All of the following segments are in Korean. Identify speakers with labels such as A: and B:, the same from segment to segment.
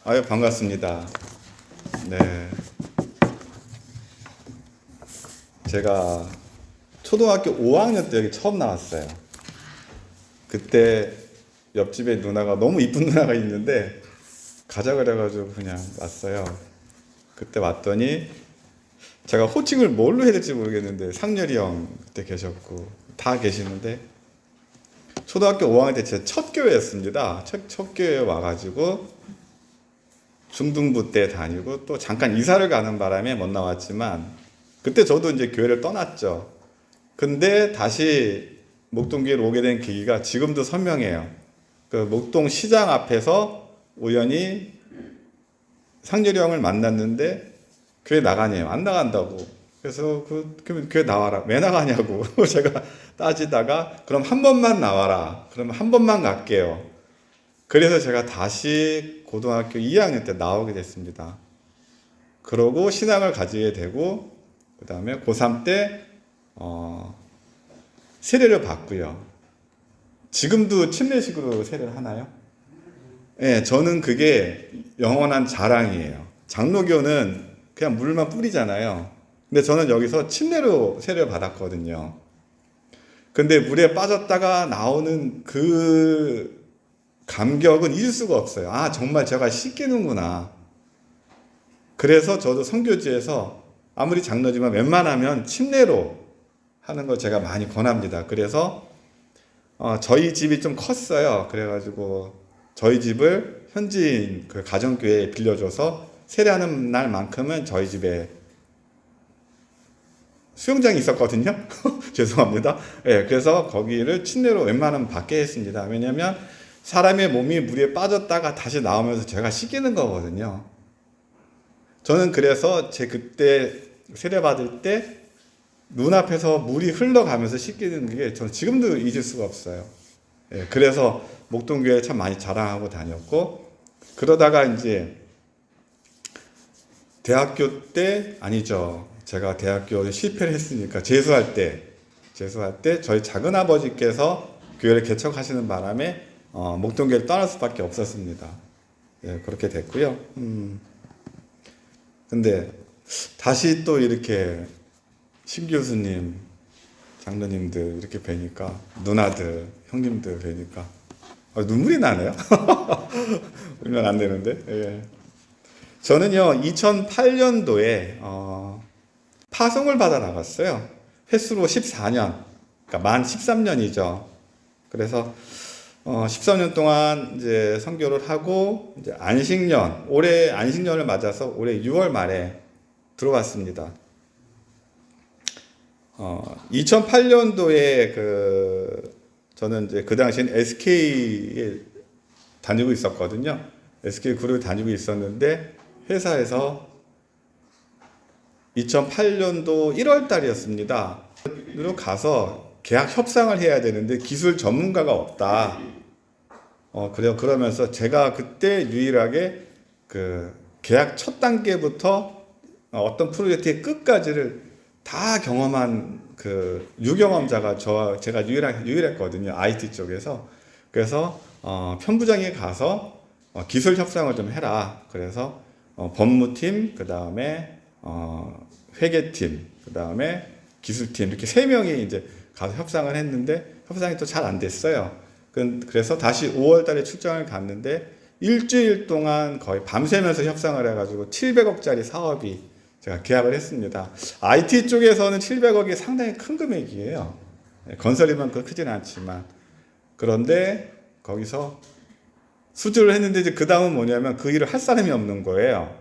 A: 아유, 반갑습니다. 네. 제가 초등학교 5학년 때 여기 처음 나왔어요. 그때 옆집에 누나가 너무 이쁜 누나가 있는데 가자 그래가지고 그냥 왔어요. 그때 왔더니 제가 호칭을 뭘로 해야 될지 모르겠는데 상렬이 형 그때 계셨고 다 계시는데 초등학교 5학년 때 제 첫 교회였습니다. 첫 교회에 와가지고 중등부 때 다니고 또 잠깐 이사를 가는 바람에 못 나왔지만 그때 저도 이제 교회를 떠났죠. 근데 다시 목동교회로 오게 된 계기가 지금도 선명해요. 그 목동 시장 앞에서 우연히 상렬이 형을 만났는데 교회 나가네요. 안 나간다고. 그래서 그러면 교회 나와라. 왜 나가냐고 제가 따지다가 그럼 한 번만 나와라. 그러면 한 번만 갈게요. 그래서 제가 다시 고등학교 2학년 때 나오게 됐습니다. 그러고 신앙을 가지게 되고 그 다음에 고3 때 세례를 받고요. 지금도 침례식으로 세례를 하나요? 네, 저는 그게 영원한 자랑이에요. 장로교는 그냥 물만 뿌리잖아요. 근데 저는 여기서 침례로 세례를 받았거든요. 근데 물에 빠졌다가 나오는 그 감격은 잊을 수가 없어요. 아, 정말 제가 씻기는구나. 그래서 저도 선교지에서 아무리 장로지만 웬만하면 침례로 하는 거 제가 많이 권합니다. 그래서 저희 집이 좀 컸어요. 그래가지고 저희 집을 현지인 그 가정교회에 빌려줘서 세례하는 날만큼은 저희 집에 수영장이 있었거든요. 죄송합니다. 네, 그래서 거기를 침례로 웬만하면 받게 했습니다. 왜냐하면 사람의 몸이 물에 빠졌다가 다시 나오면서 제가 씻기는 거거든요. 저는 그래서 제 그때 세례받을 때 눈앞에서 물이 흘러가면서 씻기는 게 저는 지금도 잊을 수가 없어요. 예, 그래서 목동교회 참 많이 자랑하고 다녔고 그러다가 이제 대학교 때 아니죠. 제가 대학교에 실패를 했으니까 재수할 때 저희 작은아버지께서 교회를 개척하시는 바람에 목동교회를 떠날 수밖에 없었습니다. 예, 그렇게 됐고요. 근데 다시 또 이렇게 신 교수님, 장로님들 이렇게 뵈니까 누나들, 형님들 뵈니까 눈물이 나네요. 울면 안 되는데. 예. 저는요 2008년도에 파송을 받아 나갔어요. 횟수로 14년, 그러니까 만 13년이죠. 그래서 13년 동안 이제 선교를 하고 이제 안식년, 올해 안식년을 맞아서 올해 6월 말에 들어왔습니다. 2008년도에 저는 이제 그 당시엔 SK에 다니고 있었거든요. SK 그룹에 다니고 있었는데 회사에서 2008년도 1월 달이었습니다. 으로 가서 계약 협상을 해야 되는데 기술 전문가가 없다. 그러면서 제가 그때 유일하게 그 계약 첫 단계부터 어떤 프로젝트의 끝까지를 다 경험한 그 유경험자가 제가 유일했거든요. IT 쪽에서. 그래서 편부장에 가서 기술 협상을 좀 해라. 그래서 법무팀, 그 다음에 회계팀, 그 다음에 기술팀 이렇게 세 명이 이제 가서 협상을 했는데 협상이 또 잘 안 됐어요. 그래서 다시 5월 달에 출장을 갔는데 일주일 동안 거의 밤새면서 협상을 해가지고 700억짜리 사업이 제가 계약을 했습니다. IT 쪽에서는 700억이 상당히 큰 금액이에요. 건설이면 크진 않지만. 그런데 거기서 수주를 했는데 이제 그 다음은 뭐냐면 그 일을 할 사람이 없는 거예요.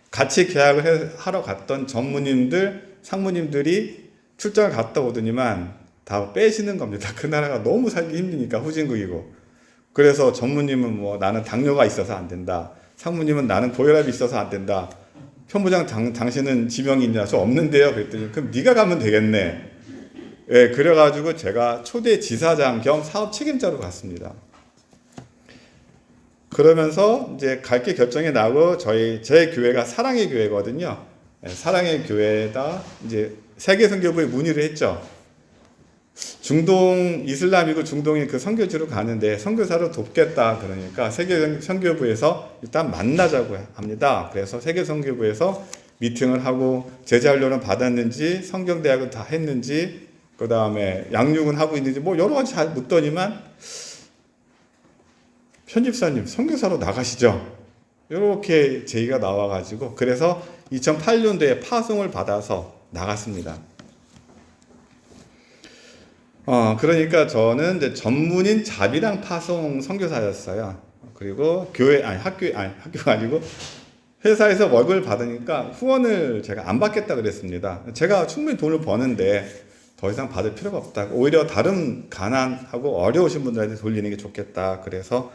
A: 같이 계약을 하러 갔던 전무님들, 상무님들이 출장을 갔다 오더니만 다 빼시는 겁니다. 그 나라가 너무 살기 힘드니까 후진국이고. 그래서 전무님은 뭐 나는 당뇨가 있어서 안 된다. 상무님은 나는 고혈압이 있어서 안 된다. 편부장 당신은 지병이 있냐? 저 없는데요. 그랬더니 그럼 네가 가면 되겠네. 예, 그래가지고 제가 초대 지사장 겸 사업 책임자로 갔습니다. 그러면서 이제 갈게 결정이 나고 제 교회가 사랑의 교회거든요. 예, 사랑의 교회에다 이제 세계선교부에 문의를 했죠. 중동 이슬람이고 중동의 그 선교지로 가는데 선교사로 돕겠다 그러니까 세계 선교부에서 일단 만나자고 합니다. 그래서 세계 선교부에서 미팅을 하고 제자 훈련을 받았는지 성경대학은 다 했는지 그 다음에 양육은 하고 있는지 뭐 여러 가지 잘 묻더니만 편집사님 선교사로 나가시죠. 이렇게 제의가 나와가지고 그래서 2008년도에 파송을 받아서 나갔습니다. 그러니까 저는 이제 전문인 자비랑 파송 선교사였어요. 그리고 학교가 아니고 회사에서 월급을 받으니까 후원을 제가 안 받겠다 그랬습니다. 제가 충분히 돈을 버는데 더 이상 받을 필요가 없다. 오히려 다른 가난하고 어려우신 분들한테 돌리는 게 좋겠다. 그래서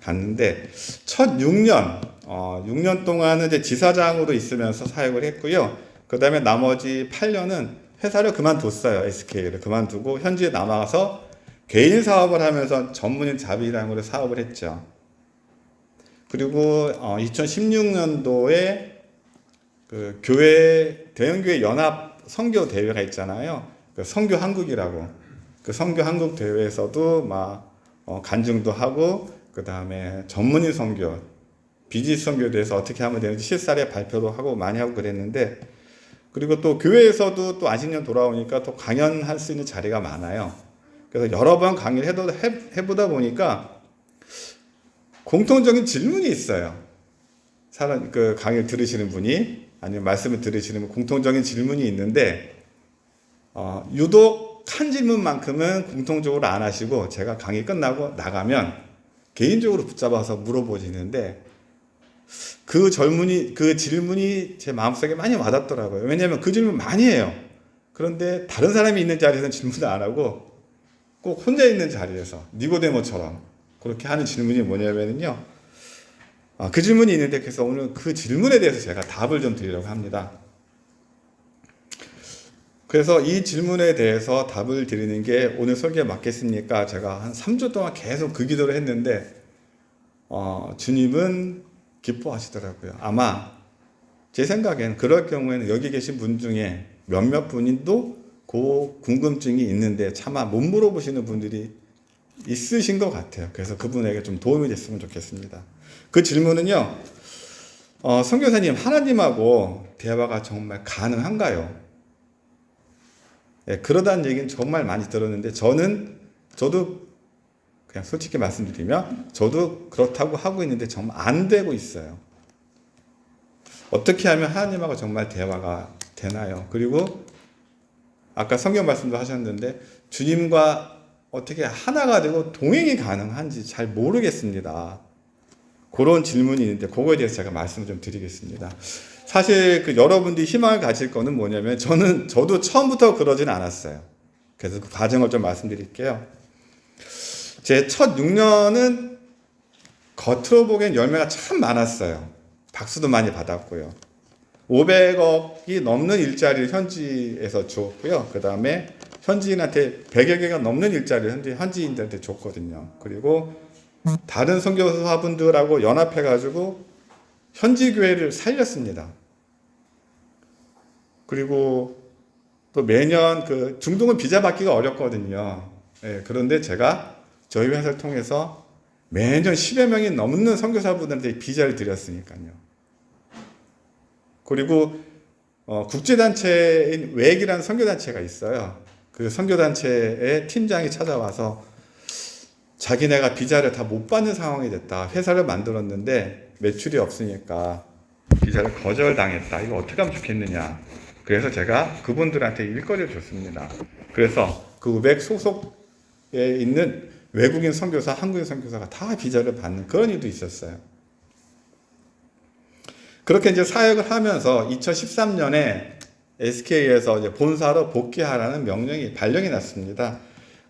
A: 갔는데 첫 6년 동안은 이제 지사장으로 있으면서 사역을 했고요. 그 다음에 나머지 8년은 회사를 그만뒀어요. SK를 그만두고 현지에 남아서 개인 사업을 하면서 전문인 자비랑으로 사업을 했죠. 그리고 2016년도에 그 대형교회 연합 선교 대회가 있잖아요. 그 선교 한국이라고. 그 선교 한국 대회에서도 막 간증도 하고 그 다음에 전문인 선교, 비즈니스 선교에 대해서 어떻게 하면 되는지 실사례 발표도 하고 많이 하고 그랬는데 그리고 또 교회에서도 또 안식년 돌아오니까 또 강연할 수 있는 자리가 많아요. 그래서 여러 번 강의를 해보다 보니까 공통적인 질문이 있어요. 그 강의를 들으시는 분이 아니면 말씀을 들으시는 분 공통적인 질문이 있는데 유독 한 질문만큼은 공통적으로 안 하시고 제가 강의 끝나고 나가면 개인적으로 붙잡아서 물어보시는데 그 질문이 제 마음속에 많이 와닿더라고요. 왜냐하면 그 질문 많이 해요. 그런데 다른 사람이 있는 자리에서는 질문을 안 하고 꼭 혼자 있는 자리에서 니고데모처럼 그렇게 하는 질문이 뭐냐면요. 그 질문이 있는데 그래서 오늘 그 질문에 대해서 제가 답을 좀 드리려고 합니다. 그래서 이 질문에 대해서 답을 드리는 게 오늘 설교에 맞겠습니까? 제가 한 3주 동안 계속 그 기도를 했는데 주님은 기뻐하시더라고요. 아마 제 생각엔 그럴 경우에는 여기 계신 분 중에 몇몇 분도 그 궁금증이 있는데 차마 못 물어보시는 분들이 있으신 것 같아요. 그래서 그분에게 좀 도움이 됐으면 좋겠습니다. 그 질문은요. 선교사님, 하나님하고 대화가 정말 가능한가요? 그러다는 얘기는 정말 많이 들었는데 저도 그냥 솔직히 말씀드리면 저도 그렇다고 하고 있는데 정말 안 되고 있어요. 어떻게 하면 하나님하고 정말 대화가 되나요? 그리고 아까 성경 말씀도 하셨는데 주님과 어떻게 하나가 되고 동행이 가능한지 잘 모르겠습니다. 그런 질문이 있는데 그거에 대해서 제가 말씀을 좀 드리겠습니다. 사실 여러분들이 희망을 가질 거는 뭐냐면 저도 처음부터 그러진 않았어요. 그래서 그 과정을 좀 말씀드릴게요. 제 첫 6년은 겉으로 보기엔 열매가 참 많았어요. 박수도 많이 받았고요. 500억이 넘는 일자리를 현지에서 주었고요. 그 다음에 현지인한테 100여 개가 넘는 일자리를 현지인들한테 줬거든요. 그리고 다른 선교사분들하고 연합해가지고 현지 교회를 살렸습니다. 그리고 또 매년 중동은 비자 받기가 어렵거든요. 그런데 제가 저희 회사를 통해서 매년 10여 명이 넘는 선교사분들한테 비자를 드렸으니까요. 그리고 국제단체인 웩이라는 선교단체가 있어요. 그 선교단체의 팀장이 찾아와서 자기네가 비자를 다 못 받는 상황이 됐다. 회사를 만들었는데 매출이 없으니까 비자를 거절당했다. 이거 어떻게 하면 좋겠느냐. 그래서 제가 그분들한테 일거리를 줬습니다. 그래서 그 웩 소속에 있는 외국인 선교사, 한국인 선교사가 다 비자를 받는 그런 일도 있었어요. 그렇게 이제 사역을 하면서 2013년에 SK에서 이제 본사로 복귀하라는 발령이 났습니다.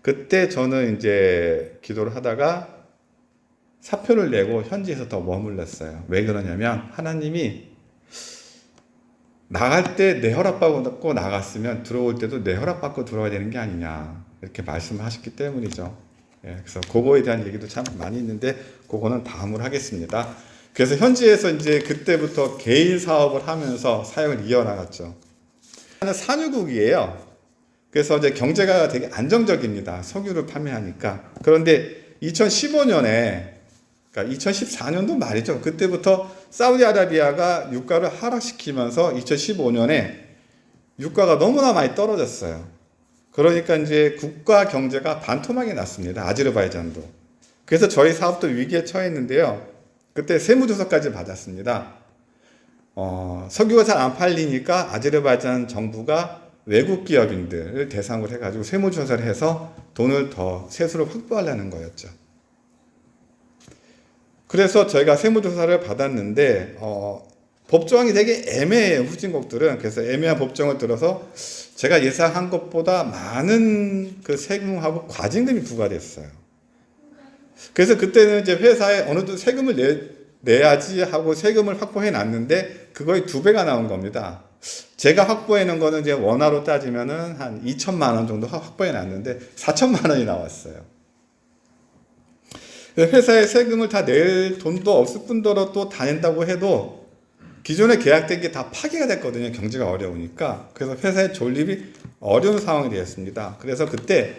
A: 그때 저는 이제 기도를 하다가 사표를 내고 현지에서 더 머물렀어요. 왜 그러냐면 하나님이 나갈 때 내 허락받고 나갔으면 들어올 때도 내 허락받고 들어와야 되는 게 아니냐 이렇게 말씀하셨기 때문이죠. 그래서 그거에 대한 얘기도 참 많이 있는데 그거는 다음으로 하겠습니다. 그래서 현지에서 이제 그때부터 개인 사업을 하면서 사역을 이어나갔죠. 산유국이에요. 그래서 이제 경제가 되게 안정적입니다. 석유를 판매하니까. 그런데 2015년에, 그러니까 2014년도 말이죠. 그때부터 사우디아라비아가 유가를 하락시키면서 2015년에 유가가 너무나 많이 떨어졌어요. 그러니까 이제 국가 경제가 반토막이 났습니다. 아제르바이잔도. 그래서 저희 사업도 위기에 처했는데요. 그때 세무조사까지 받았습니다. 석유가 잘 안 팔리니까 아제르바이잔 정부가 외국 기업인들을 대상으로 해가지고 세무조사를 해서 돈을 더 세수를 확보하려는 거였죠. 그래서 저희가 세무조사를 받았는데 법조항이 되게 애매해요. 후진국들은. 그래서 애매한 법정을 들어서 제가 예상한 것보다 많은 그 세금하고 과징금이 부과됐어요. 그래서 그때는 이제 회사에 어느 정도 세금을 내야지 하고 세금을 확보해 놨는데 그거의 2배가 나온 겁니다. 제가 확보해 놓은 거는 이제 원화로 따지면은 한 2천만 원 정도 확보해 놨는데 4천만 원이 나왔어요. 회사에 세금을 다 낼 돈도 없을 뿐더러 또 다 낸다고 해도 기존에 계약된 게 다 파기가 됐거든요. 경제가 어려우니까. 그래서 회사의 존립이 어려운 상황이 되었습니다. 그래서 그때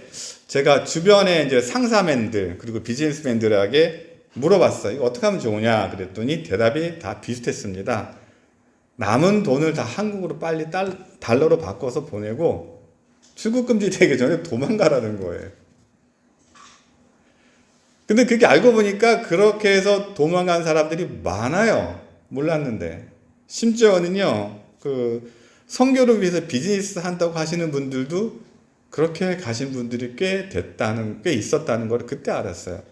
A: 제가 주변에 이제 상사맨들 그리고 비즈니스맨들에게 물어봤어요. 이거 어떻게 하면 좋으냐 그랬더니 대답이 다 비슷했습니다. 남은 돈을 다 한국으로 빨리 달러로 바꿔서 보내고 출국금지 되기 전에 도망가라는 거예요. 근데 그게 알고 보니까 그렇게 해서 도망간 사람들이 많아요. 몰랐는데. 심지어는요, 선교를 위해서 비즈니스 한다고 하시는 분들도 그렇게 가신 분들이 꽤 있었다는 걸 그때 알았어요.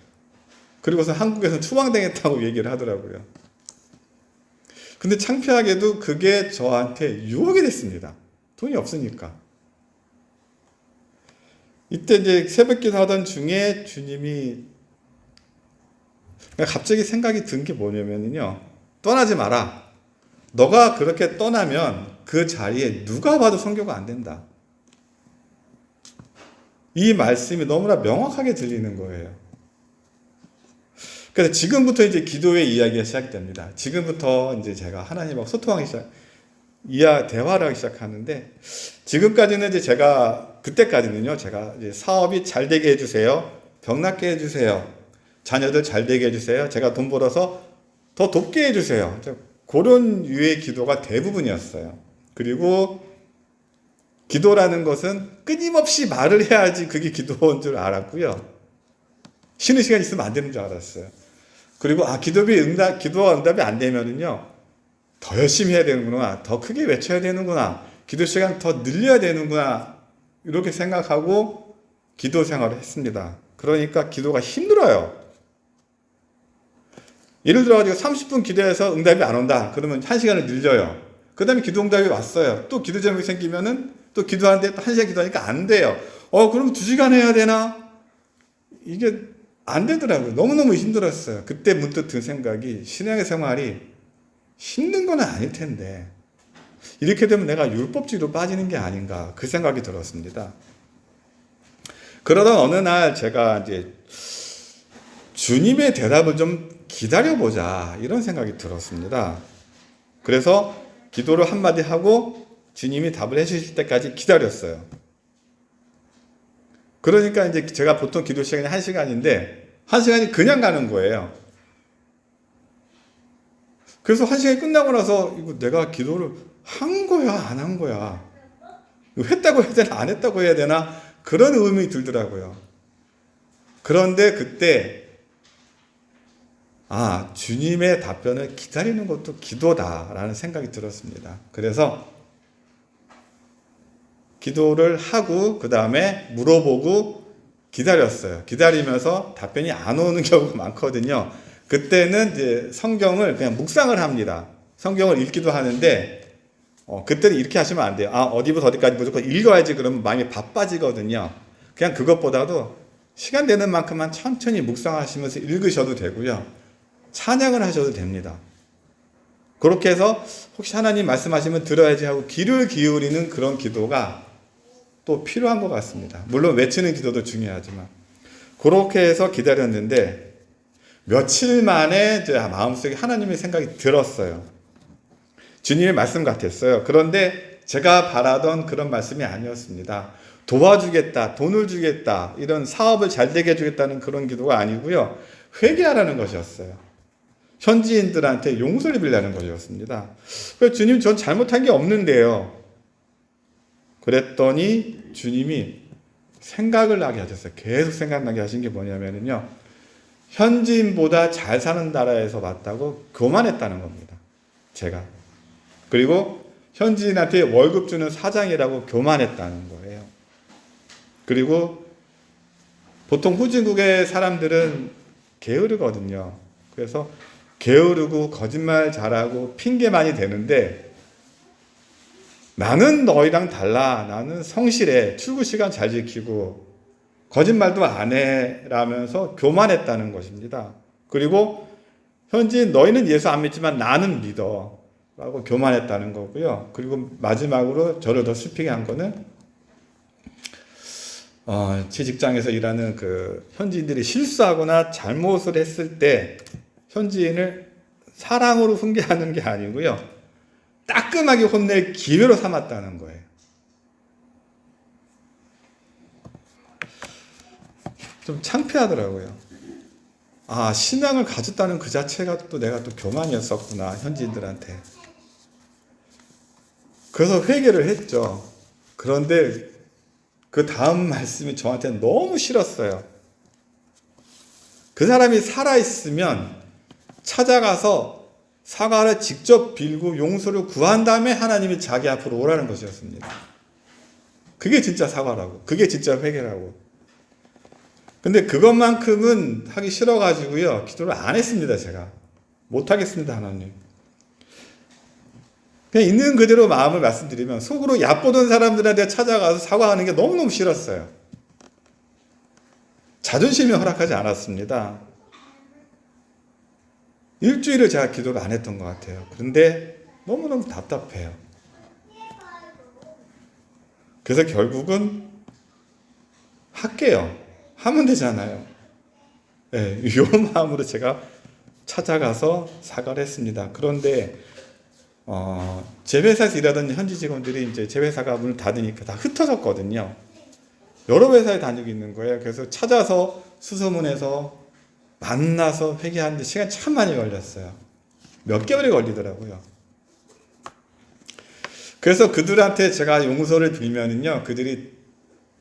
A: 그리고서 한국에서 추방당했다고 얘기를 하더라고요. 근데 창피하게도 그게 저한테 유혹이 됐습니다. 돈이 없으니까. 이때 이제 새벽기도 하던 중에 주님이 갑자기 생각이 든 게 뭐냐면요. 떠나지 마라. 너가 그렇게 떠나면 그 자리에 누가 봐도 선교가 안 된다. 이 말씀이 너무나 명확하게 들리는 거예요. 그래서 지금부터 이제 기도의 이야기가 시작됩니다. 지금부터 이제 제가 하나님하고 소통하기 대화를 하기 시작하는데, 지금까지는 이제 그때까지는요, 제가 이제 사업이 잘 되게 해주세요. 병 낫게 해주세요. 자녀들 잘 되게 해주세요. 제가 돈 벌어서 더 돕게 해주세요. 그런 유의 기도가 대부분이었어요. 그리고 기도라는 것은 끊임없이 말을 해야지 그게 기도인 줄 알았고요. 쉬는 시간 있으면 안 되는 줄 알았어요. 그리고 기도가 응답이 안 되면은요, 더 열심히 해야 되는구나, 더 크게 외쳐야 되는구나, 기도 시간 더 늘려야 되는구나, 이렇게 생각하고 기도 생활을 했습니다. 그러니까 기도가 힘들어요. 예를 들어가지고 30분 기도해서 응답이 안 온다. 그러면 1시간을 늘려요. 그 다음에 기도 응답이 왔어요. 또 기도 제목이 생기면은 또 기도하는데 또 1시간 기도하니까 안 돼요. 그럼 2시간 해야 되나? 이게 안 되더라고요. 너무너무 힘들었어요. 그때 문득 든 생각이, 신앙의 생활이 힘든 건 아닐 텐데 이렇게 되면 내가 율법주의로 빠지는 게 아닌가, 그 생각이 들었습니다. 그러던 어느 날 제가 이제 주님의 대답을 좀 기다려보자, 이런 생각이 들었습니다. 그래서 기도를 한마디 하고 주님이 답을 해주실 때까지 기다렸어요. 그러니까 이제 제가 보통 기도 시간이 1시간인데 1시간이 그냥 가는 거예요. 그래서 1시간이 끝나고 나서 이거 내가 기도를 한 거야, 안 한 거야, 했다고 해야 되나, 안 했다고 해야 되나, 그런 의문이 들더라고요. 그런데 그때 주님의 답변을 기다리는 것도 기도다라는 생각이 들었습니다. 그래서 기도를 하고 그 다음에 물어보고 기다렸어요. 기다리면서 답변이 안 오는 경우가 많거든요. 그때는 이제 성경을 그냥 묵상을 합니다. 성경을 읽기도 하는데 그때는 이렇게 하시면 안 돼요. 어디부터 어디까지 무조건 읽어야지, 그러면 마음이 바빠지거든요. 그냥 그것보다도 시간 되는 만큼만 천천히 묵상하시면서 읽으셔도 되고요. 찬양을 하셔도 됩니다. 그렇게 해서 혹시 하나님 말씀하시면 들어야지 하고 귀를 기울이는 그런 기도가 또 필요한 것 같습니다. 물론 외치는 기도도 중요하지만. 그렇게 해서 기다렸는데 며칠 만에 제 마음속에 하나님의 생각이 들었어요. 주님의 말씀 같았어요. 그런데 제가 바라던 그런 말씀이 아니었습니다. 도와주겠다, 돈을 주겠다, 이런 사업을 잘 되게 해주겠다는 그런 기도가 아니고요. 회개하라는 것이었어요. 현지인들한테 용서를 빌라는 것이었습니다. 그래서 주님, 전 잘못한 게 없는데요. 그랬더니 주님이 생각을 나게 하셨어요. 계속 생각나게 하신 게 뭐냐면요. 현지인보다 잘 사는 나라에서 왔다고 교만했다는 겁니다. 제가. 그리고 현지인한테 월급 주는 사장이라고 교만했다는 거예요. 그리고 보통 후진국의 사람들은 게으르거든요. 그래서 게으르고 거짓말 잘하고 핑계 많이 대는데 나는 너희랑 달라. 나는 성실해. 출근 시간 잘 지키고 거짓말도 안 해. 라면서 교만했다는 것입니다. 그리고 현지인 너희는 예수 안 믿지만 나는 믿어. 라고 교만했다는 거고요. 그리고 마지막으로 저를 더 슬프게 한 거는 제 직장에서 일하는 그 현지인들이 실수하거나 잘못을 했을 때 현지인을 사랑으로 훈계하는 게 아니고요. 따끔하게 혼낼 기회로 삼았다는 거예요. 좀 창피하더라고요. 아, 신앙을 가졌다는 그 자체가 또 내가 또 교만이었었구나, 현지인들한테. 그래서 회개를 했죠. 그런데 그 다음 말씀이 저한테는 너무 싫었어요. 그 사람이 살아있으면 찾아가서 사과를 직접 빌고 용서를 구한 다음에 하나님이 자기 앞으로 오라는 것이었습니다. 그게 진짜 사과라고. 그게 진짜 회개라고. 근데 그것만큼은 하기 싫어가지고요. 기도를 안 했습니다, 제가. 못하겠습니다, 하나님. 그냥 있는 그대로 마음을 말씀드리면 속으로 얕보던 사람들한테 찾아가서 사과하는 게 너무너무 싫었어요. 자존심이 허락하지 않았습니다. 일주일을 제가 기도를 안 했던 것 같아요. 그런데 너무너무 답답해요. 그래서 결국은 할게요. 하면 되잖아요. 네, 이 마음으로 제가 찾아가서 사과를 했습니다. 그런데 제 회사에서 일하던 현지 직원들이 이제 제 회사가 문을 닫으니까 다 흩어졌거든요. 여러 회사에 다니고 있는 거예요. 그래서 찾아서 수소문해서 만나서 회개하는데 시간이 참 많이 걸렸어요. 몇 개월이 걸리더라고요. 그래서 그들한테 제가 용서를 빌면은요, 그들이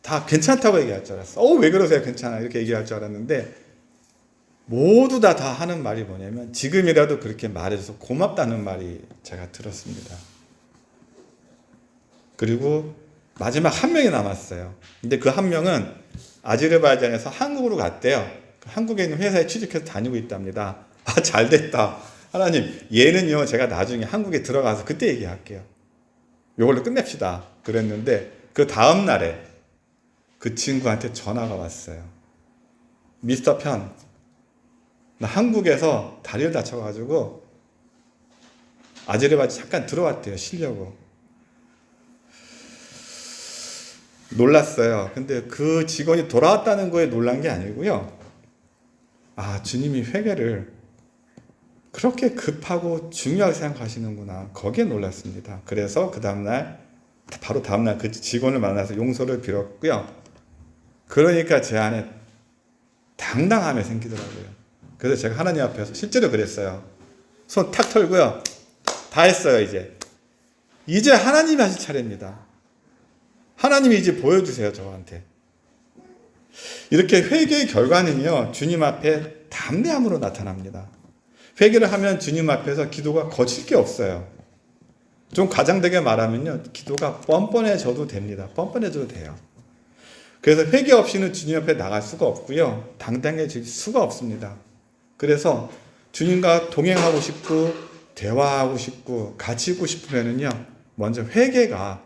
A: 다 괜찮다고 얘기할 줄 알았어. 왜 그러세요? 괜찮아. 이렇게 얘기할 줄 알았는데, 모두 다 하는 말이 뭐냐면, 지금이라도 그렇게 말해줘서 고맙다는 말이 제가 들었습니다. 그리고 마지막 한 명이 남았어요. 근데 그 한 명은 아제르바이잔에서 한국으로 갔대요. 한국에 있는 회사에 취직해서 다니고 있답니다. 아, 잘 됐다. 하나님, 얘는요, 제가 나중에 한국에 들어가서 그때 얘기할게요. 이걸로 끝냅시다. 그랬는데, 그 다음 날에 그 친구한테 전화가 왔어요. 미스터 편, 나 한국에서 다리를 다쳐가지고 아제르바이잔 잠깐 들어왔대요. 쉬려고. 놀랐어요. 근데 그 직원이 돌아왔다는 거에 놀란 게 아니고요. 아, 주님이 회개를 그렇게 급하고 중요하게 생각하시는구나. 거기에 놀랐습니다. 그래서 그 다음날, 바로 다음날 그 직원을 만나서 용서를 빌었고요. 그러니까 제 안에 당당함이 생기더라고요. 그래서 제가 하나님 앞에서 실제로 그랬어요. 손 탁 털고요. 다 했어요, 이제. 이제 하나님이 하실 차례입니다. 하나님이 이제 보여주세요, 저한테. 이렇게 회개의 결과는요, 주님 앞에 담대함으로 나타납니다. 회개를 하면 주님 앞에서 기도가 거칠 게 없어요. 좀 과장되게 말하면요, 기도가 뻔뻔해져도 됩니다. 뻔뻔해져도 돼요. 그래서 회개 없이는 주님 앞에 나갈 수가 없고요, 당당해질 수가 없습니다. 그래서 주님과 동행하고 싶고, 대화하고 싶고, 같이 있고 싶으면은요, 먼저 회개가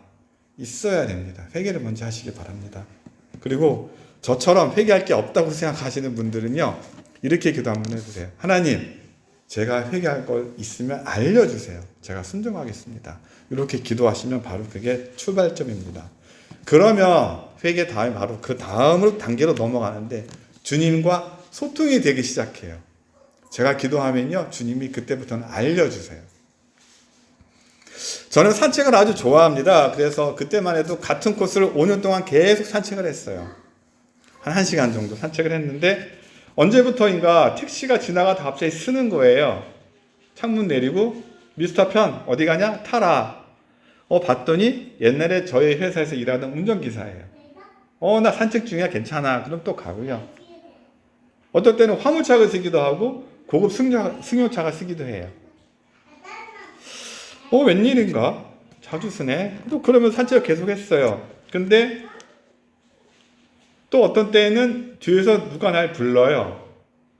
A: 있어야 됩니다. 회개를 먼저 하시기 바랍니다. 그리고 저처럼 회개할 게 없다고 생각하시는 분들은요, 이렇게 기도 한번 해주세요. 하나님, 제가 회개할 걸 있으면 알려주세요. 제가 순종하겠습니다. 이렇게 기도하시면 바로 그게 출발점입니다. 그러면 회개 다음에 바로 그 다음으로 단계로 넘어가는데 주님과 소통이 되기 시작해요. 제가 기도하면요, 주님이 그때부터는 알려주세요. 저는 산책을 아주 좋아합니다. 그래서 그때만 해도 같은 코스를 5년 동안 계속 산책을 했어요. 한 1시간 정도 산책을 했는데 언제부터인가 택시가 지나가다 갑자기 쓰는 거예요. 창문 내리고 미스터 편 어디 가냐? 타라. 봤더니 옛날에 저희 회사에서 일하던 운전기사예요. 나 산책 중이야. 괜찮아. 그럼 또 가고요. 어떨 때는 화물차가 쓰기도 하고 고급 승용차가 쓰기도 해요. 웬일인가? 자주 쓰네. 또 그러면 산책을 계속 했어요. 근데 또 어떤 때는 뒤에서 누가 날 불러요.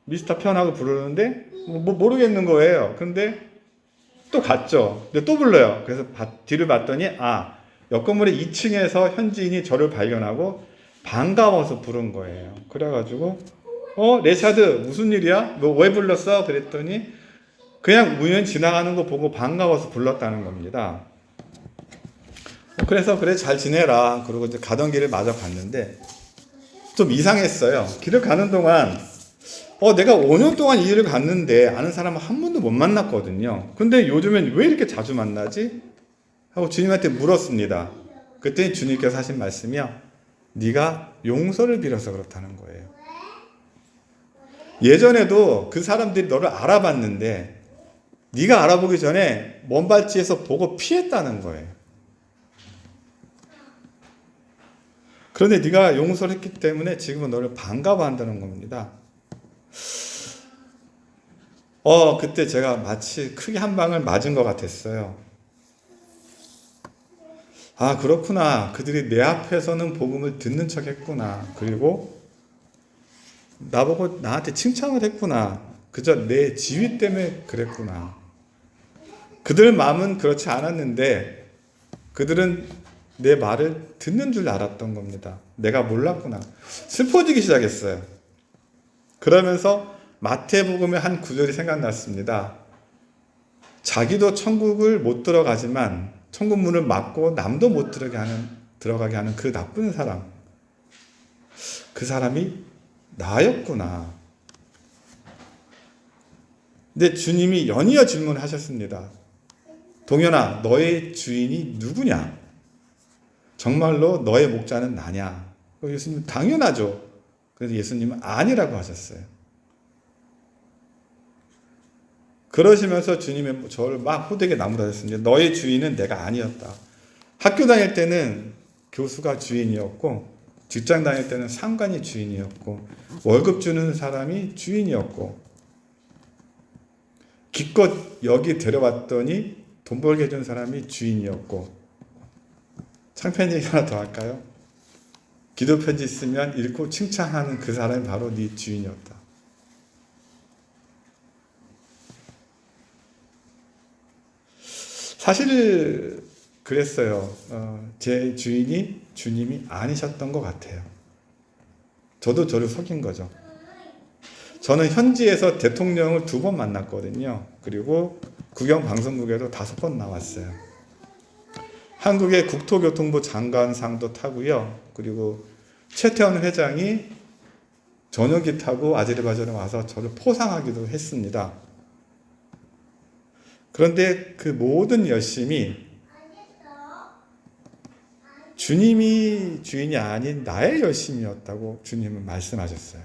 A: 미스터 편하고 부르는데 모르겠는 거예요. 근데 또 갔죠. 근데 또 불러요. 그래서 뒤를 봤더니 옆 건물의 2층에서 현지인이 저를 발견하고 반가워서 부른 거예요. 그래가지고 레샤드 무슨 일이야? 너 왜 불렀어? 그랬더니 그냥 우연히 지나가는 거 보고 반가워서 불렀다는 겁니다. 그래서 그래 잘 지내라. 그러고 이제 가던 길을 마저 갔는데 좀 이상했어요. 길을 가는 동안 내가 5년 동안 이 길을 갔는데 아는 사람은 한 번도 못 만났거든요. 근데 요즘엔 왜 이렇게 자주 만나지? 하고 주님한테 물었습니다. 그때 주님께서 하신 말씀이요. 네가 용서를 빌어서 그렇다는 거예요. 예전에도 그 사람들이 너를 알아봤는데 네가 알아보기 전에 먼발치에서 보고 피했다는 거예요. 그런데 네가 용서를 했기 때문에 지금은 너를 반가워한다는 겁니다. 그때 제가 마치 크게 한 방을 맞은 것 같았어요. 그렇구나. 그들이 내 앞에서는 복음을 듣는 척 했구나. 그리고 나보고 나한테 칭찬을 했구나. 그저 내 지위 때문에 그랬구나. 그들 마음은 그렇지 않았는데 그들은 내 말을 듣는 줄 알았던 겁니다. 내가 몰랐구나. 슬퍼지기 시작했어요. 그러면서 마태복음의 한 구절이 생각났습니다. 자기도 천국을 못 들어가지만 천국 문을 막고 남도 못 들어가게 하는 그 나쁜 사람. 그 사람이 나였구나. 근데 주님이 연이어 질문하셨습니다. 동현아, 너의 주인이 누구냐? 정말로 너의 목자는 나냐? 예수님 당연하죠. 그래서 예수님은 아니라고 하셨어요. 그러시면서 주님이 저를 막 호되게 나무라졌습니다. 너의 주인은 내가 아니었다. 학교 다닐 때는 교수가 주인이었고 직장 다닐 때는 상관이 주인이었고 월급 주는 사람이 주인이었고 기껏 여기 데려왔더니 돈 벌게 해준 사람이 주인이었고 창피한 얘기 하나 더 할까요? 기도 편지 쓰면 읽고 칭찬하는 그 사람이 바로 네 주인이었다. 사실 그랬어요. 제 주인이 주님이 아니셨던 것 같아요. 저도 저를 속인 거죠. 저는 현지에서 대통령을 2번 만났거든요. 그리고 국영방송국에도 5번 나왔어요. 한국의 국토교통부 장관상도 타고요. 그리고 최태원 회장이 전용기 타고 아제르바이잔에 와서 저를 포상하기도 했습니다. 그런데 그 모든 열심이 주님이 주인이 아닌 나의 열심이었다고 주님은 말씀하셨어요.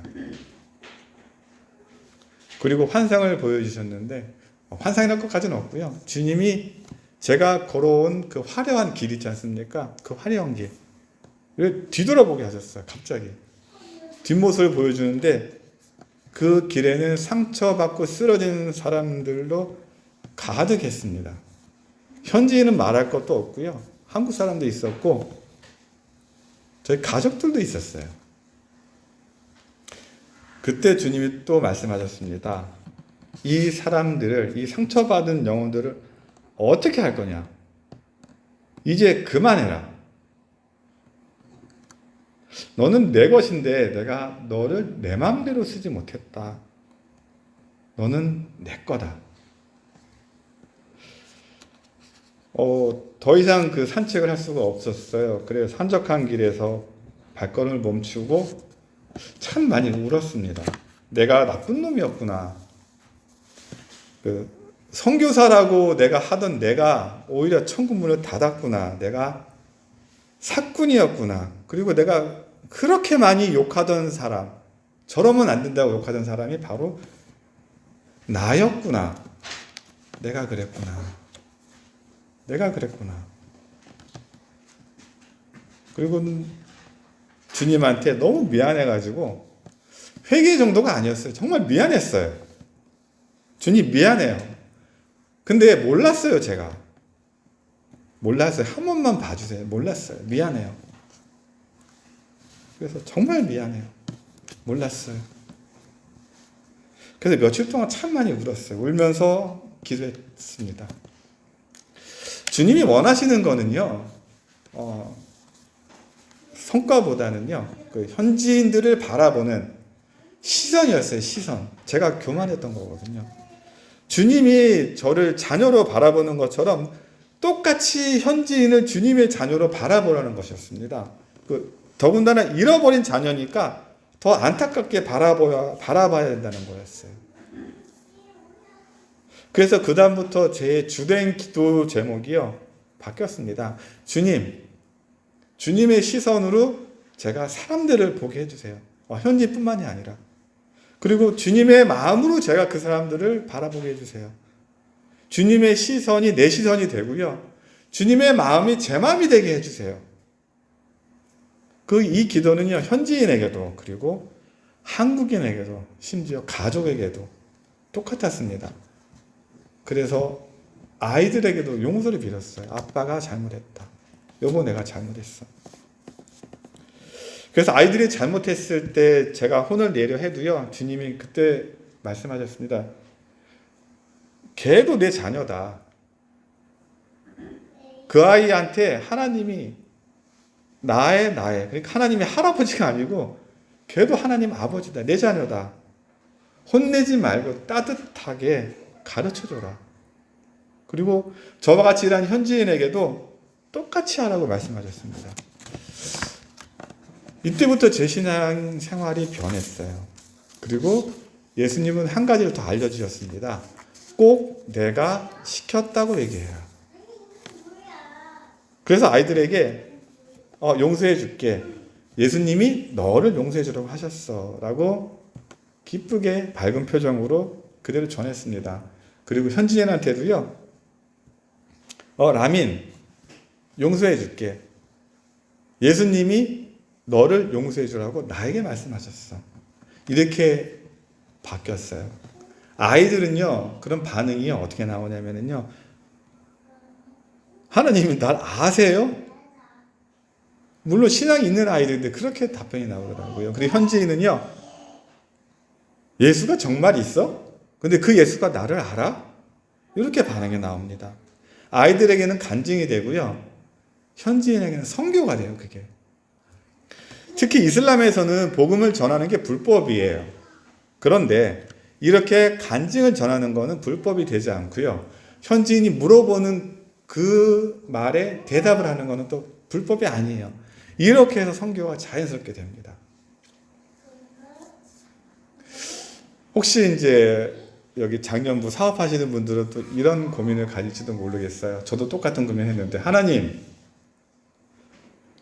A: 그리고 환상을 보여주셨는데 환상이랄 것까지는 없고요. 주님이 제가 걸어온 그 화려한 길 있지 않습니까? 그 화려한 길을 뒤돌아보게 하셨어요. 갑자기 뒷모습을 보여주는데 그 길에는 상처받고 쓰러지는 사람들로 가득했습니다. 현지인은 말할 것도 없고요. 한국 사람도 있었고 저희 가족들도 있었어요. 그때 주님이 또 말씀하셨습니다. 이 사람들을, 이 상처받은 영혼들을 어떻게 할 거냐? 이제 그만해라. 너는 내 것인데 내가 너를 내 마음대로 쓰지 못했다. 너는 내 거다. 더 이상 그 산책을 할 수가 없었어요. 그래서 산적한 길에서 발걸음을 멈추고 참 많이 울었습니다. 내가 나쁜 놈이었구나. 선교사라고 내가 하던 내가 오히려 천국 문을 닫았구나. 내가 사꾼이었구나. 그리고 내가 그렇게 많이 욕하던 사람, 저러면 안 된다고 욕하던 사람이 바로 나였구나. 내가 그랬구나. 내가 그랬구나. 그리고 주님한테 너무 미안해가지고 회개 정도가 아니었어요. 정말 미안했어요. 주님 미안해요. 근데 몰랐어요, 제가. 몰랐어요. 한 번만 봐주세요. 몰랐어요. 미안해요. 그래서 정말 미안해요. 몰랐어요. 그래서 며칠 동안 참 많이 울었어요. 울면서 기도했습니다. 주님이 원하시는 거는요, 성과보다는요, 그 현지인들을 바라보는 시선이었어요, 시선. 제가 교만했던 거거든요. 주님이 저를 자녀로 바라보는 것처럼 똑같이 현지인을 주님의 자녀로 바라보라는 것이었습니다. 더군다나 잃어버린 자녀니까 더 안타깝게 바라봐야 된다는 거였어요. 그래서 그 다음부터 제 주된 기도 제목이요, 바뀌었습니다. 주님의 시선으로 제가 사람들을 보게 해주세요. 현지뿐만이 아니라. 그리고 주님의 마음으로 제가 그 사람들을 바라보게 해주세요. 주님의 시선이 내 시선이 되고요. 주님의 마음이 제 마음이 되게 해주세요. 이 기도는요, 현지인에게도, 그리고 한국인에게도, 심지어 가족에게도 똑같았습니다. 그래서 아이들에게도 용서를 빌었어요. 아빠가 잘못했다. 여보, 내가 잘못했어. 그래서 아이들이 잘못했을 때 제가 혼을 내려 해도요, 주님이 그때 말씀하셨습니다. 걔도 내 자녀다. 그 아이한테 하나님이 나의, 그러니까 하나님이 할아버지가 아니고 걔도 하나님 아버지다. 내 자녀다. 혼내지 말고 따뜻하게 가르쳐줘라. 그리고 저와 같이 일하는 현지인에게도 똑같이 하라고 말씀하셨습니다. 이때부터 제 신앙 생활이 변했어요. 그리고 예수님은 한 가지를 더 알려주셨습니다. 꼭 내가 시켰다고 얘기해라. 그래서 아이들에게 용서해 줄게. 예수님이 너를 용서해 주라고 하셨어. 라고 기쁘게 밝은 표정으로 그대로 전했습니다. 그리고 현지인한테도요, 라민, 용서해 줄게. 예수님이 너를 용서해 주라고 나에게 말씀하셨어. 이렇게 바뀌었어요. 아이들은요, 그런 반응이 어떻게 나오냐면요, 하나님이 날 아세요? 물론 신앙이 있는 아이들인데 그렇게 답변이 나오더라고요. 그리고 현지인은요, 예수가 정말 있어? 근데 그 예수가 나를 알아? 이렇게 반응이 나옵니다. 아이들에게는 간증이 되고요, 현지인에게는 선교가 돼요, 그게. 특히 이슬람에서는 복음을 전하는 게 불법이에요. 그런데 이렇게 간증을 전하는 것은 불법이 되지 않고요, 현지인이 물어보는 그 말에 대답을 하는 것은 또 불법이 아니에요. 이렇게 해서 선교가 자연스럽게 됩니다. 혹시 이제 여기 작년부 사업하시는 분들은 또 이런 고민을 가질지도 모르겠어요. 저도 똑같은 고민을 했는데, 하나님,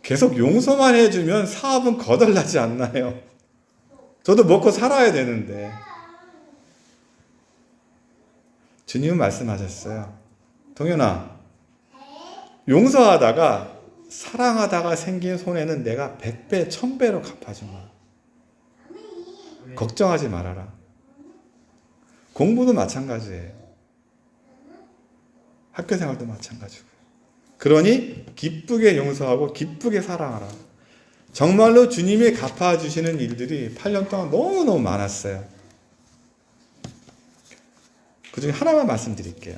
A: 계속 용서만 해주면 사업은 거덜나지 않나요? 저도 먹고 살아야 되는데. 주님은 말씀하셨어요. 동현아, 용서하다가 사랑하다가 생긴 손해는 내가 100배, 1000배로 갚아주마. 걱정하지 말아라. 공부도 마찬가지예요. 학교 생활도 마찬가지고. 그러니 기쁘게 용서하고 기쁘게 사랑하라. 정말로 주님이 갚아주시는 일들이 8년 동안 너무너무 많았어요. 그 중에 하나만 말씀드릴게요.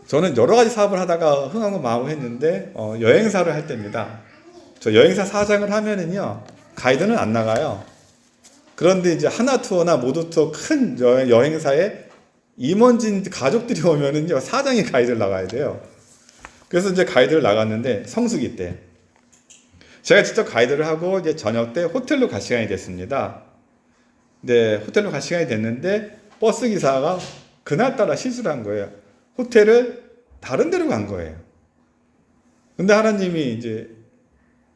A: 저는 여러 가지 사업을 하다가 흥하고 마음을 했는데, 여행사를 할 때입니다. 저 여행사 사장을 하면은요, 가이드는 안 나가요. 그런데 이제 하나투어나 모두투어 큰 여행사에 임원진 가족들이 오면은요, 사장이 가이드를 나가야 돼요. 그래서 이제 가이드를 나갔는데, 성수기 때. 제가 직접 가이드를 하고, 이제 저녁 때 호텔로 갈 시간이 됐습니다. 네, 호텔로 갈 시간이 됐는데, 버스 기사가 그날따라 실수를 한 거예요. 호텔을 다른 데로 간 거예요. 근데 하나님이 이제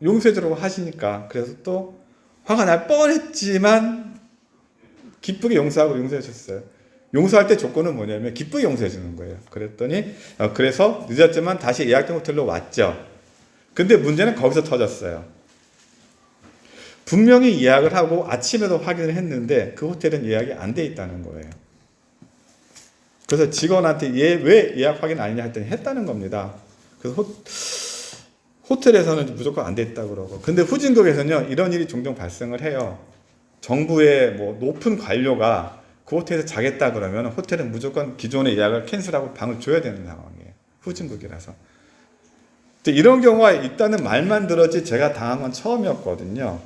A: 용서해주라고 하시니까 그래서 또 화가 날 뻔했지만 기쁘게 용서하고 용서해 줬어요. 용서할 때 조건은 뭐냐면 기쁘게 용서해 주는 거예요. 그랬더니 그래서 늦었지만 다시 예약된 호텔로 왔죠. 근데 문제는 거기서 터졌어요. 분명히 예약을 하고 아침에도 확인을 했는데 그 호텔은 예약이 안 돼 있다는 거예요. 그래서 직원한테 얘 왜 예약 확인 안 했냐 했더니 했다는 겁니다. 그래서 호텔에서는 무조건 안 됐다고 그러고. 근데 후진국에서는요, 이런 일이 종종 발생을 해요. 정부의 뭐 높은 관료가 그 호텔에서 자겠다 그러면 호텔은 무조건 기존의 예약을 캔슬하고 방을 줘야 되는 상황이에요. 후진국이라서. 이런 경우가 있다는 말만 들었지 제가 당한 건 처음이었거든요.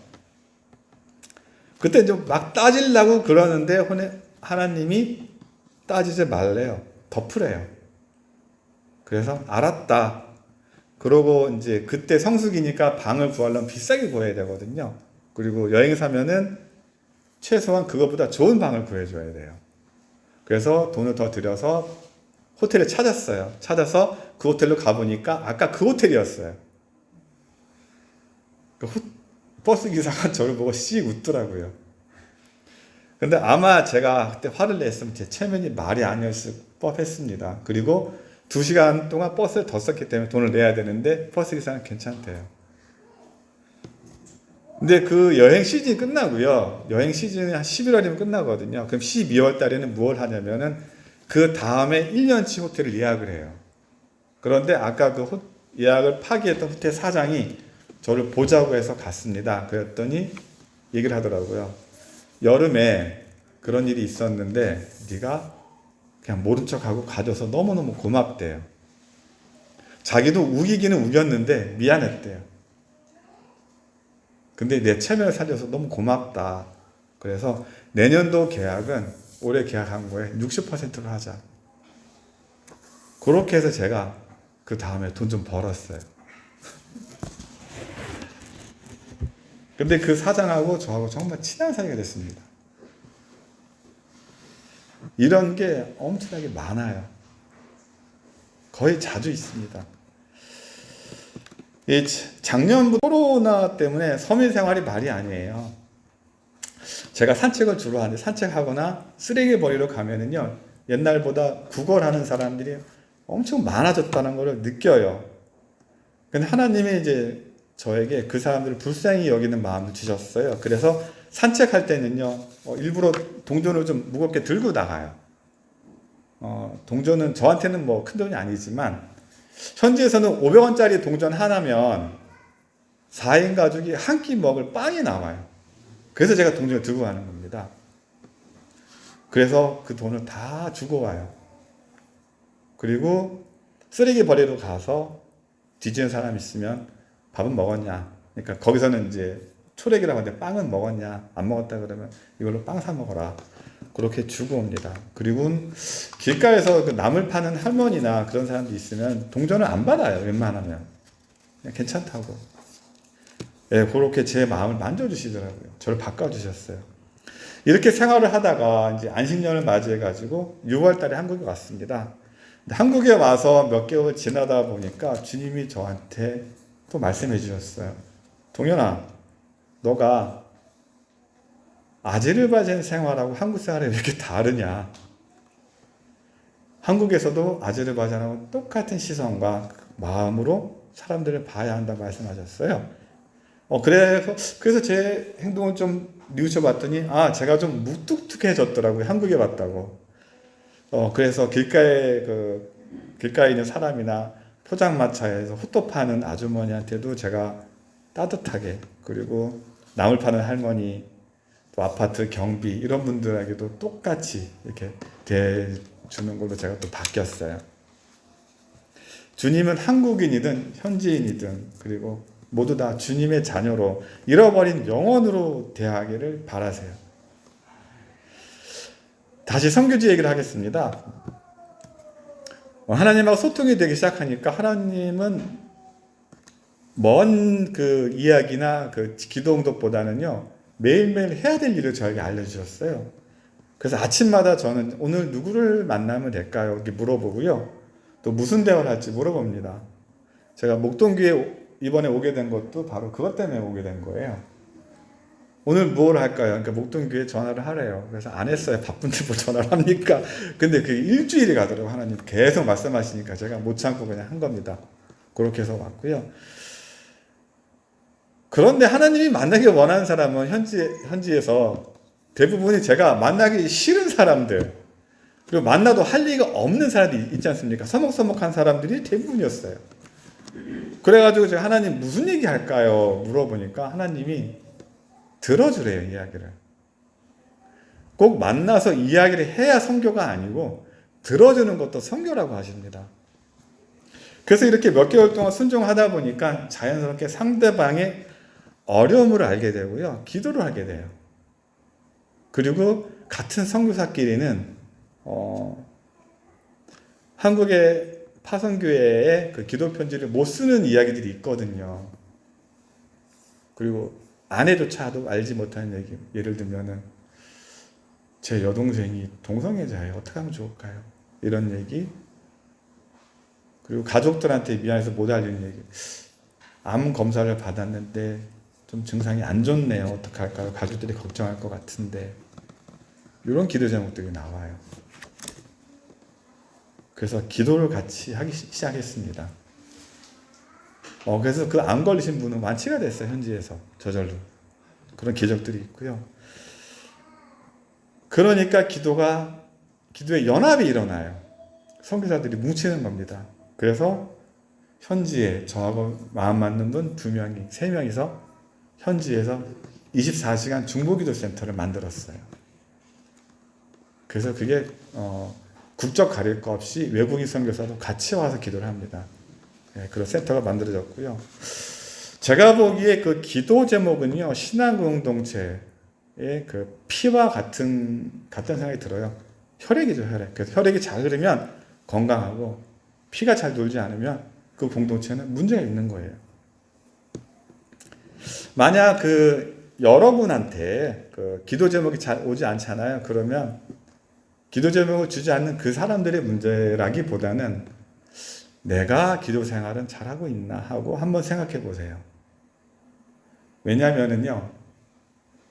A: 그때 좀 막 따지려고 그러는데 하나님이 따지지 말래요. 덮으래요. 그래서 알았다. 그러고 이제 그때 성수기니까 방을 구하려면 비싸게 구해야 되거든요. 그리고 여행사면은 최소한 그것보다 좋은 방을 구해줘야 돼요. 그래서 돈을 더 들여서 호텔을 찾았어요. 찾아서 그 호텔로 가보니까 아까 그 호텔이었어요. 버스 기사가 저를 보고 씩 웃더라고요. 근데 아마 제가 그때 화를 냈으면 제 체면이 말이 아니었을 법했습니다. 그리고 2시간 동안 버스를 더 썼기 때문에 돈을 내야 되는데 버스 기사는 괜찮대요. 근데 그 여행 시즌이 끝나고요. 여행 시즌이 한 11월이면 끝나거든요. 그럼 12월 달에는 무엇을 하냐면은 그 다음에 1년치 호텔을 예약을 해요. 그런데 아까 그 예약을 파기했던 호텔 사장이 저를 보자고 해서 갔습니다. 그랬더니 얘기를 하더라고요. 여름에 그런 일이 있었는데 네가 그냥 모른 척하고 가져서 너무너무 고맙대요. 자기도 우기기는 우겼는데 미안했대요. 근데 내 체면을 살려서 너무 고맙다. 그래서 내년도 계약은 올해 계약한 거에 60%로 하자. 그렇게 해서 제가 그 다음에 돈 좀 벌었어요. 근데 그 사장하고 저하고 정말 친한 사이가 됐습니다. 이런 게 엄청나게 많아요. 거의 자주 있습니다. 작년부터 코로나 때문에 서민 생활이 말이 아니에요. 제가 산책을 주로 하는데 산책하거나 쓰레기 버리러 가면은요, 옛날보다 구걸하는 사람들이 엄청 많아졌다는 걸 느껴요. 근데 하나님이 이제 저에게 그 사람들을 불쌍히 여기는 마음을 주셨어요. 그래서 산책할 때는요, 일부러 동전을 좀 무겁게 들고 나가요. 동전은 저한테는 뭐 큰 돈이 아니지만, 현지에서는 500원짜리 동전 하나면 4인 가족이 한 끼 먹을 빵이 나와요. 그래서 제가 동전을 들고 가는 겁니다. 그래서 그 돈을 다 주고 와요. 그리고 쓰레기 버리러 가서 뒤지는 사람 있으면 밥은 먹었냐? 그러니까 거기서는 이제 초래기라고 하는데 빵은 먹었냐? 안 먹었다 그러면 이걸로 빵 사 먹어라. 그렇게 주고 옵니다. 그리고 길가에서 그 나물 파는 할머니나 그런 사람도 있으면 동전을 안 받아요. 웬만하면. 그냥 괜찮다고. 예, 그렇게 제 마음을 만져주시더라고요. 저를 바꿔주셨어요. 이렇게 생활을 하다가 이제 안식년을 맞이해가지고 6월 달에 한국에 왔습니다. 한국에 와서 몇 개월 지나다 보니까 주님이 저한테 또 말씀해 주셨어요. 동현아, 너가 아제르바이잔 생활하고 한국 생활이 왜 이렇게 다르냐? 한국에서도 아제르바이잔하고 똑같은 시선과 마음으로 사람들을 봐야 한다고 말씀하셨어요. 그래서 제 행동을 좀 뉘우쳐 봤더니, 제가 좀 무뚝뚝해졌더라고요. 한국에 왔다고. 그래서 길가에 있는 사람이나 포장마차에서 호떡 파는 아주머니한테도 제가 따뜻하게, 그리고 나물 파는 할머니, 또 아파트 경비 이런 분들에게도 똑같이 이렇게 대주는 걸로 제가 또 바뀌었어요. 주님은 한국인이든 현지인이든 그리고 모두 다 주님의 자녀로 잃어버린 영혼으로 대하기를 바라세요. 다시 선교지 얘기를 하겠습니다. 하나님하고 소통이 되기 시작하니까 하나님은 먼 그 이야기나 그 기도 응답보다는요, 매일매일 해야 될 일을 저에게 알려주셨어요. 그래서 아침마다 저는 오늘 누구를 만나면 될까요? 이렇게 물어보고요. 또 무슨 대화를 할지 물어봅니다. 제가 목동교회 이번에 오게 된 것도 바로 그것 때문에 오게 된 거예요. 오늘 뭘 할까요? 그러니까 목동교회 전화를 하래요. 그래서 안 했어요. 바쁜데 뭐 전화를 합니까? 근데 그 일주일이 가더라고요. 하나님 계속 말씀하시니까 제가 못 참고 그냥 한 겁니다. 그렇게 해서 왔고요. 그런데 하나님이 만나기 원하는 사람은 현지에서 대부분이 제가 만나기 싫은 사람들, 그리고 만나도 할 리가 없는 사람들이 있지 않습니까? 서먹서먹한 사람들이 대부분이었어요. 그래가지고 제가 하나님 무슨 얘기 할까요? 물어보니까 하나님이 들어주래요, 이야기를. 꼭 만나서 이야기를 해야 선교가 아니고 들어주는 것도 선교라고 하십니다. 그래서 이렇게 몇 개월 동안 순종하다 보니까 자연스럽게 상대방의 어려움을 알게 되고요. 기도를 하게 돼요. 그리고 같은 선교사끼리는 한국의 파송교회의 그 기도 편지를 못 쓰는 이야기들이 있거든요. 그리고 아내조차도 알지 못하는 얘기, 예를 들면은 제 여동생이 동성애자예요. 어떻게 하면 좋을까요? 이런 얘기. 그리고 가족들한테 미안해서 못 알리는 얘기. 암 검사를 받았는데 좀 증상이 안 좋네요. 어떻게 할까요? 가족들이 걱정할 것 같은데. 이런 기도 제목들이 나와요. 그래서 기도를 같이 하기 시작했습니다. 그래서 그 암 걸리신 분은 완치가 됐어요. 현지에서 저절로. 그런 기적들이 있고요. 그러니까 기도에 연합이 일어나요. 선교사들이 뭉치는 겁니다. 그래서 현지에 저하고 마음 맞는 분 2명이, 3명이서 현지에서 24시간 중보기도 센터를 만들었어요. 그래서 그게 국적 가릴 거 없이 외국인 선교사도 같이 와서 기도를 합니다. 그런 센터가 만들어졌고요. 제가 보기에 그 기도 제목은요, 신앙 공동체의 그 피와 같은 생각이 들어요. 혈액이죠, 혈액. 그래서 혈액이 잘 흐르면 건강하고 피가 잘 돌지 않으면 그 공동체는 문제가 있는 거예요. 만약 그 여러분한테 그 기도 제목이 잘 오지 않잖아요. 그러면 기도 제목을 주지 않는 그 사람들의 문제라기보다는 내가 기도 생활은 잘하고 있나 하고 한번 생각해 보세요. 왜냐하면요,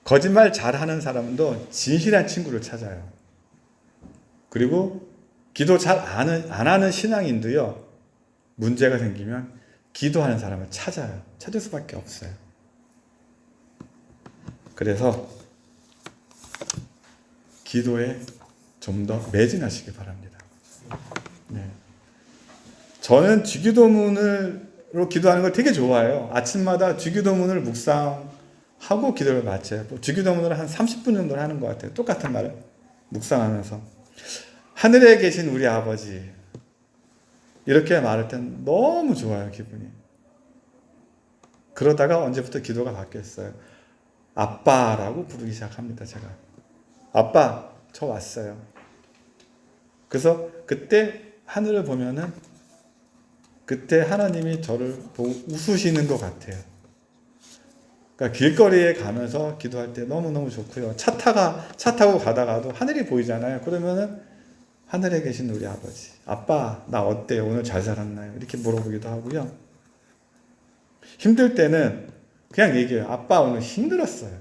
A: 거짓말 잘하는 사람도 진실한 친구를 찾아요. 그리고 기도 잘 안 하는 신앙인도요, 문제가 생기면 기도하는 사람을 찾아요. 찾을 수밖에 없어요. 그래서 기도에 좀 더 매진하시기 바랍니다. 네. 저는 주기도문으로 기도하는 걸 되게 좋아해요. 아침마다 주기도문을 묵상하고 기도를 마쳐요. 주기도문을 한 30분 정도 하는 것 같아요. 똑같은 말을 묵상하면서. 하늘에 계신 우리 아버지, 이렇게 말할 땐 너무 좋아요, 기분이. 그러다가 언제부터 기도가 바뀌었어요. 아빠라고 부르기 시작합니다, 제가. 아빠, 저 왔어요. 그래서 그때 하늘을 보면은 그때 하나님이 저를 보고 웃으시는 것 같아요. 그러니까 길거리에 가면서 기도할 때 너무너무 좋고요. 차 타고 가다가도 하늘이 보이잖아요. 그러면은 하늘에 계신 우리 아버지, 아빠, 나 어때요? 오늘 잘 살았나요? 이렇게 물어보기도 하고요. 힘들 때는 그냥 얘기해요. 아빠, 오늘 힘들었어요.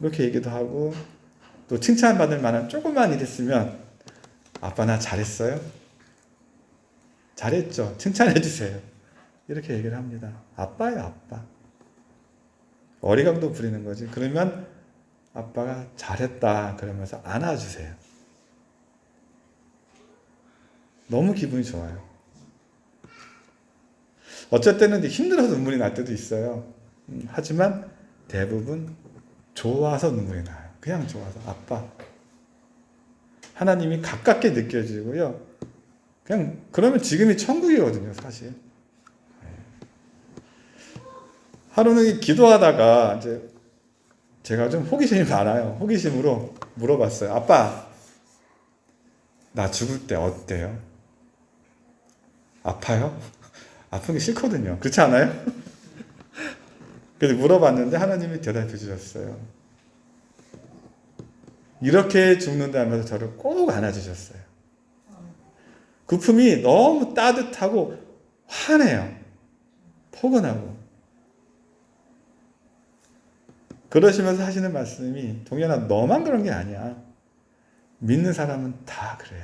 A: 이렇게 얘기도 하고, 또 칭찬받을 만한 조그만 일 있으면 아빠, 나 잘했어요? 잘했죠? 칭찬해 주세요. 이렇게 얘기를 합니다. 아빠예요, 아빠. 어리광도 부리는 거지. 그러면 아빠가 잘했다 그러면서 안아주세요. 너무 기분이 좋아요. 어쩔 때는 힘들어서 눈물이 날 때도 있어요. 하지만 대부분 좋아서 눈물이 나요. 그냥 좋아서. 아빠. 하나님이 가깝게 느껴지고요. 그냥 그러면 지금이 천국이거든요, 사실. 하루는 기도하다가 이제 제가 좀 호기심이 많아요. 호기심으로 물어봤어요. 아빠, 나 죽을 때 어때요? 아파요? 아픈 게 싫거든요. 그렇지 않아요? 그래서 물어봤는데 하나님이 대답해 주셨어요. 이렇게 죽는다면서 저를 꼭 안아주셨어요. 그 품이 너무 따뜻하고 환해요. 포근하고. 그러시면서 하시는 말씀이 동현아 너만 그런 게 아니야. 믿는 사람은 다 그래.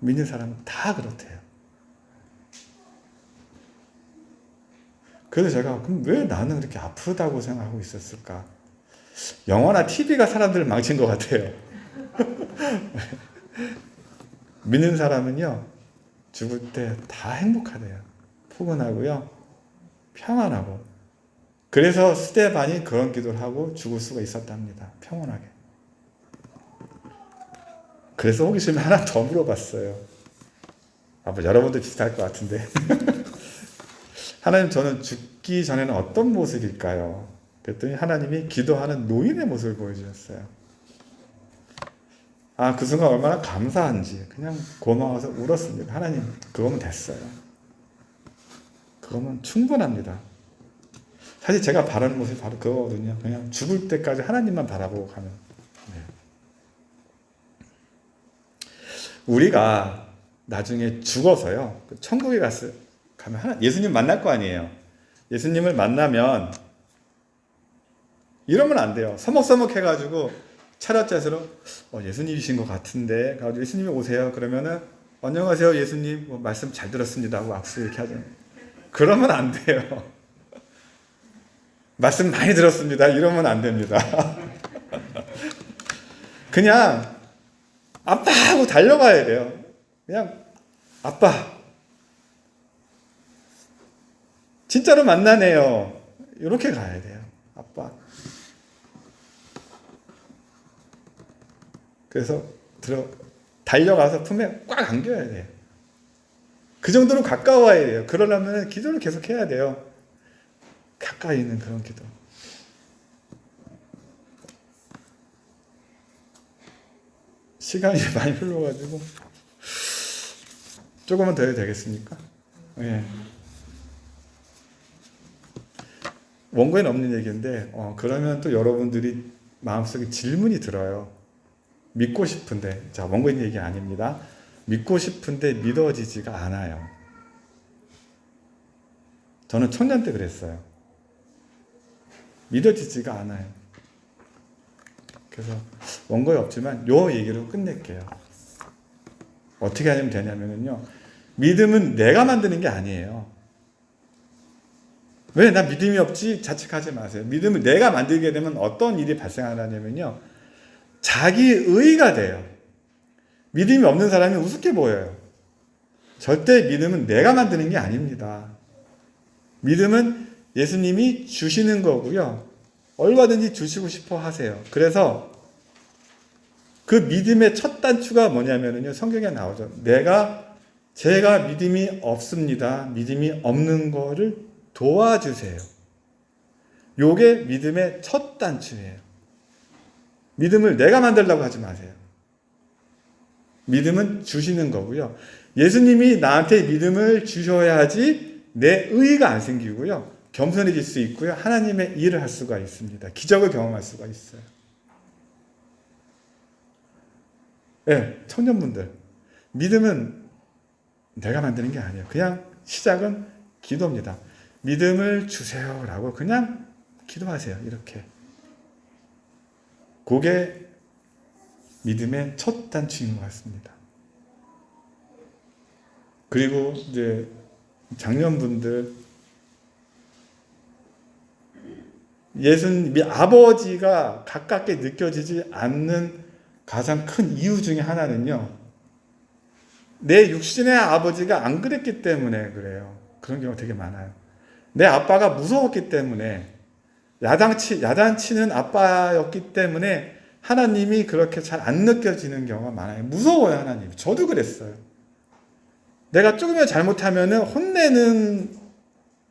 A: 믿는 사람은 다 그렇대요. 그래서 제가 그럼 왜 나는 이렇게 아프다고 생각하고 있었을까? 영화나 TV가 사람들을 망친 것 같아요. 믿는 사람은요, 죽을 때 다 행복하대요. 포근하고요, 평안하고. 그래서 스데반이 그런 기도를 하고 죽을 수가 있었답니다. 평온하게. 그래서 호기심에 하나 더 물어봤어요. 아마 여러분도 비슷할 것 같은데. 하나님, 저는 죽기 전에는 어떤 모습일까요? 그랬더니 하나님이 기도하는 노인의 모습을 보여주셨어요. 아, 그 순간 얼마나 감사한지 그냥 고마워서 울었습니다. 하나님, 그거면 됐어요. 그거면 충분합니다. 사실 제가 바라는 모습이 바로 그거거든요. 그냥 죽을 때까지 하나님만 바라보고 가는. 네. 우리가 나중에 죽어서요, 천국에 가면 예수님 만날 거 아니에요. 예수님을 만나면 이러면 안 돼요. 서먹서먹해가지고 차렷자세로 예수님이신 것 같은데, 가지고 예수님이 오세요. 그러면은 안녕하세요 예수님, 말씀 잘 들었습니다 하고 악수 이렇게 하잖아요. 그러면 안 돼요. 말씀 많이 들었습니다 이러면 안 됩니다. 그냥 아빠 하고 달려가야 돼요. 그냥 아빠 진짜로 만나네요. 이렇게 가야 돼요. 아빠. 그래서 달려가서 품에 꽉 안겨야 돼요. 그 정도로 가까워야 돼요. 그러려면 기도를 계속 해야 돼요. 가까이 있는 그런 기도. 시간이 많이 흘러가지고 조금만 더 해도 되겠습니까? 예. 원고에는 없는 얘기인데 그러면 또 여러분들이 마음속에 질문이 들어요. 믿고 싶은데, 자, 원고에 있는 얘기 아닙니다. 믿고 싶은데 믿어지지가 않아요. 저는 청년 때 그랬어요. 믿어지지가 않아요. 그래서 원고에 없지만 요 얘기로 끝낼게요. 어떻게 하면 되냐면요, 믿음은 내가 만드는 게 아니에요. 왜 나 믿음이 없지? 자책하지 마세요. 믿음을 내가 만들게 되면 어떤 일이 발생하냐면요, 자기 의가 돼요. 믿음이 없는 사람이 우습게 보여요. 절대 믿음은 내가 만드는 게 아닙니다. 믿음은 예수님이 주시는 거고요. 얼마든지 주시고 싶어 하세요. 그래서 그 믿음의 첫 단추가 뭐냐면요, 성경에 나오죠. 제가 믿음이 없습니다. 믿음이 없는 거를 도와주세요. 요게 믿음의 첫 단추예요. 믿음을 내가 만들려고 하지 마세요. 믿음은 주시는 거고요. 예수님이 나한테 믿음을 주셔야지 내 의의가 안 생기고요, 겸손해질 수 있고요, 하나님의 일을 할 수가 있습니다. 기적을 경험할 수가 있어요. 네, 청년분들, 믿음은 내가 만드는 게 아니에요. 그냥 시작은 기도입니다. 믿음을 주세요라고 그냥 기도하세요. 이렇게. 그게 믿음의 첫 단추인 것 같습니다. 그리고 이제 장년분들, 예수님 아버지가 가깝게 느껴지지 않는 가장 큰 이유 중에 하나는요, 내 육신의 아버지가 안 그랬기 때문에 그래요. 그런 경우가 되게 많아요. 내 아빠가 무서웠기 때문에, 야단치는 아빠였기 때문에 하나님이 그렇게 잘 안 느껴지는 경우가 많아요. 무서워요, 하나님. 저도 그랬어요. 내가 조금이라도 잘못하면 혼내는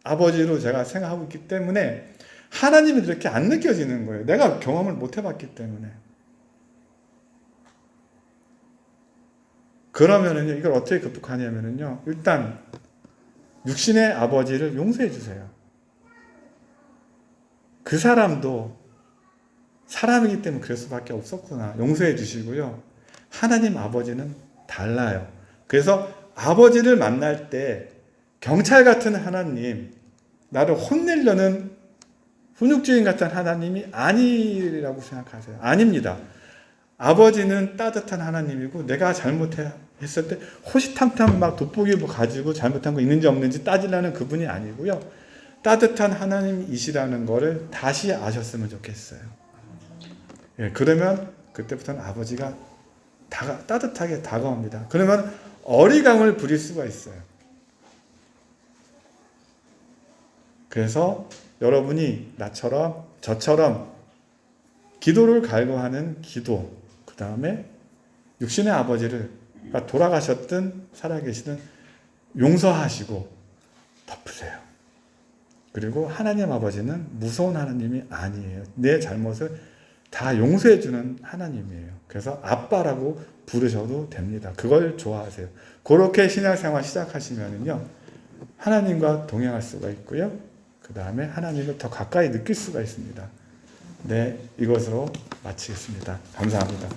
A: 아버지로 제가 생각하고 있기 때문에 하나님이 그렇게 안 느껴지는 거예요. 내가 경험을 못 해봤기 때문에. 그러면은요, 이걸 어떻게 극복하냐면요, 일단 육신의 아버지를 용서해 주세요. 그 사람도 사람이기 때문에 그럴 수밖에 없었구나. 용서해 주시고요. 하나님 아버지는 달라요. 그래서 아버지를 만날 때 경찰 같은 하나님, 나를 혼내려는 훈육주인 같은 하나님이 아니라고 생각하세요. 아닙니다. 아버지는 따뜻한 하나님이고 내가 잘못했을 때 호시탐탐 막 돋보기 뭐 가지고 잘못한 거 있는지 없는지 따지려는 그분이 아니고요. 따뜻한 하나님이시라는 거를 다시 아셨으면 좋겠어요. 예, 그러면 그때부터는 아버지가 따뜻하게 다가옵니다. 그러면 어리광을 부릴 수가 있어요. 그래서 여러분이 나처럼 저처럼 기도를 갈구하는 기도, 그 다음에 육신의 아버지를 돌아가셨든 살아계시든 용서하시고 덮으세요. 그리고 하나님 아버지는 무서운 하나님이 아니에요. 내 잘못을 다 용서해주는 하나님이에요. 그래서 아빠라고 부르셔도 됩니다. 그걸 좋아하세요. 그렇게 신앙생활 시작하시면요, 하나님과 동행할 수가 있고요. 그 다음에 하나님을 더 가까이 느낄 수가 있습니다. 네, 이것으로 마치겠습니다. 감사합니다.